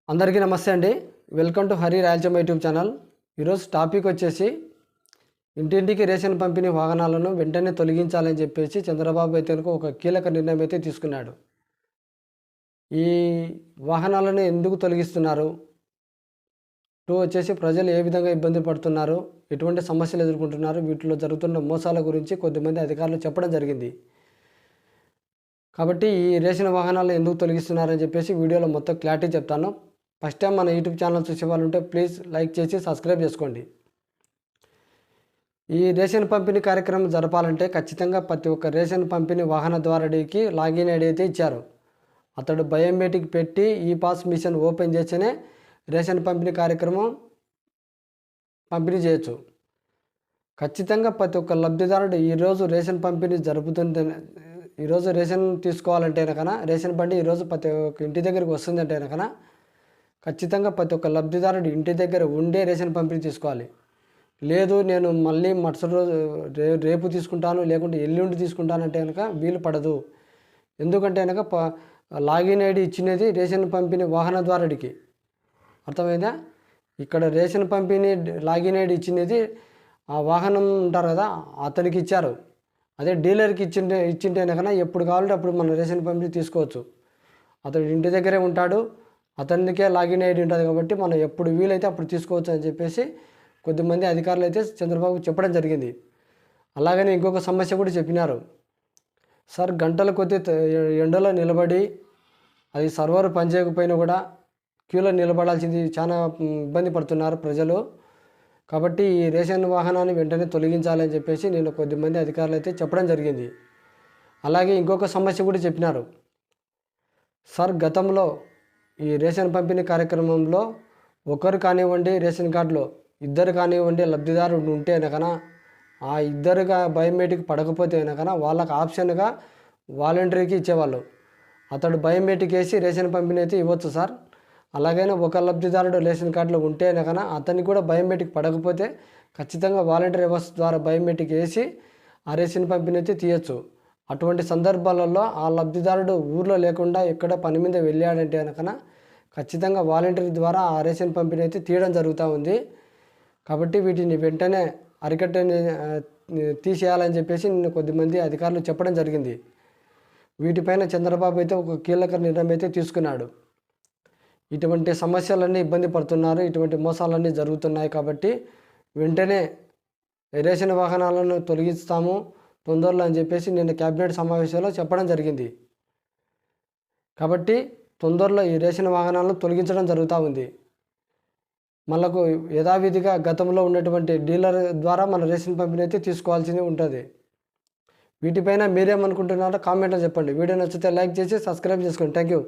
అందరికీ నమస్తే అండి. Welcome to Hari Rayalaseema YouTube channel. ఈరోజు టాపిక్ వచ్చేసి ఇంటింటికి రేషన్ పంపిణీ వాహనాలను వెంటనే తొలగించాలని చెప్పేసి చంద్రబాబు అయితే ఒక కీలక నిర్ణయం అయితే తీసుకున్నాడు. ఈ వాహనాలను ఎందుకు తొలగిస్తున్నారు, వచ్చేసి ప్రజలు ఏ విధంగా ఇబ్బంది పడుతున్నారు, ఎటువంటి సమస్యలు ఎదుర్కొంటున్నారు, వీటిలో జరుగుతున్న మోసాల గురించి కొద్దిమంది అధికారులు చెప్పడం జరిగింది. కాబట్టి ఈ రేషన్ వాహనాలు ఎందుకు తొలగిస్తున్నారని చెప్పేసి వీడియోలో మొత్తం క్లారిటీ చెప్తాను. ఫస్ట్ టైం మన యూట్యూబ్ ఛానల్ చూసే వాళ్ళు ఉంటే ప్లీజ్ లైక్ చేసి సబ్స్క్రైబ్ చేసుకోండి. ఈ రేషన్ పంపిణీ కార్యక్రమం జరపాలంటే ఖచ్చితంగా ప్రతి ఒక్క రేషన్ పంపిణీ వాహనదారుడికి లాగిన్ ఐడి అయితే ఇచ్చారు. అతడు బయోమెట్రిక్ పెట్టి ఈ పాస్ మిషన్ ఓపెన్ చేస్తేనే రేషన్ పంపిణీ కార్యక్రమం పంపిణీ చేయొచ్చు. ఖచ్చితంగా ప్రతి ఒక్క లబ్ధిదారుడు ఈరోజు రేషన్ పంపిణీ జరుపుతుంటే, ఈరోజు రేషన్ తీసుకోవాలంటే కనుక రేషన్ బండి ఈరోజు ప్రతి ఒక్క ఇంటి దగ్గరికి వస్తుందంటే కనుక ఖచ్చితంగా ప్రతి ఒక్క లబ్ధిదారుడు ఇంటి దగ్గర ఉండే రేషన్ పంపిణీ తీసుకోవాలి. లేదు నేను మళ్ళీ మరుసటి రోజు రేపు తీసుకుంటాను, లేకుంటే ఎల్లుండి తీసుకుంటానంటే కనుక వీలు పడదు. ఎందుకంటే కనుక లాగిన్ ఐడి ఇచ్చినది రేషన్ పంపిణీ వాహనదారుడికి. అర్థమైందా? ఇక్కడ రేషన్ పంపిణీ లాగిన్ ఐడి ఇచ్చినది ఆ వాహనం ఉంటారు కదా, అతనికి ఇచ్చారు. అదే డీలర్కి ఇచ్చింటే కనుక ఎప్పుడు కావాలంటే అప్పుడు మనం రేషన్ పంపిణీ తీసుకోవచ్చు. అతడు ఇంటి దగ్గరే ఉంటాడు, అతనికే లాగిన్ ఐడి ఉంటుంది కాబట్టి మనం ఎప్పుడు వీలైతే అప్పుడు తీసుకోవచ్చు అని చెప్పేసి కొద్దిమంది అధికారులు అయితే చంద్రబాబు చెప్పడం జరిగింది. అలాగనే ఇంకొక సమస్య కూడా చెప్పినారు. సార్ గంటల కొద్ది ఎండలో నిలబడి అది సర్వర్ పనిచేయకపోయినా కూడా క్యూలో నిలబడాల్సింది చాలా ఇబ్బంది పడుతున్నారు ప్రజలు. కాబట్టి ఈ రేషన్ వాహనాన్ని వెంటనే తొలగించాలని చెప్పేసి నేను కొద్దిమంది అధికారులు అయితే చెప్పడం జరిగింది. అలాగే ఇంకొక సమస్య కూడా చెప్పినారు. సార్ గతంలో ఈ రేషన్ పంపిణీ కార్యక్రమంలో ఒకరు కానివ్వండి, రేషన్ కార్డులో ఇద్దరు కానివ్వండి లబ్ధిదారుడు ఉంటే కనుక ఆ ఇద్దరుగా బయోమెట్రిక్ పడకపోతే కనుక వాళ్ళకి ఆప్షన్గా వాలంటీర్కి ఇచ్చేవాళ్ళు. అతడు బయోమెట్రిక్ వేసి రేషన్ పంపిణీ అయితే ఇవ్వచ్చు సార్. అలాగైనా ఒక లబ్ధిదారుడు రేషన్ కార్డులో ఉంటే కనుక అతనికి కూడా బయోమెట్రిక్ పడకపోతే ఖచ్చితంగా వాలంటీర్ వ్యవస్థ ద్వారా బయోమెట్రిక్ వేసి ఆ రేషన్ పంపిణీ అయితే తీయచ్చు. అటువంటి సందర్భాలలో ఆ లబ్ధిదారుడు ఊర్లో లేకుండా ఎక్కడ పని మీద వెళ్ళాడంటే కనుక ఖచ్చితంగా వాలంటీర్ ద్వారా ఆ రేషన్ పంపిణీ అయితే తీయడం జరుగుతూ ఉంది. కాబట్టి వీటిని వెంటనే అరికట్టని తీసేయాలని చెప్పేసి నిన్న కొద్దిమంది అధికారులు చెప్పడం జరిగింది. వీటిపైన చంద్రబాబు అయితే ఒక కీలక నిర్ణయం అయితే తీసుకున్నాడు. ఇటువంటి సమస్యలన్నీ ఇబ్బంది పడుతున్నారు, ఇటువంటి మోసాలన్నీ జరుగుతున్నాయి. కాబట్టి వెంటనే రేషన్ వాహనాలను తొలగిస్తాము తొందరలో అని చెప్పేసి నిన్న క్యాబినెట్ సమావేశంలో చెప్పడం జరిగింది. కాబట్టి తొందరలో ఈ రేషన్ వాహనాలను తొలగించడం జరుగుతూ ఉంది. మనకు యథావిధిగా గతంలో ఉన్నటువంటి డీలర్ ద్వారా మన రేషన్ పంపిణీ అయితే తీసుకోవాల్సింది ఉంటుంది. వీటిపైన మీరేమనుకుంటున్నారో కామెంట్లో చెప్పండి. వీడియో నచ్చితే లైక్ చేసి సబ్స్క్రైబ్ చేసుకోండి. Thank you.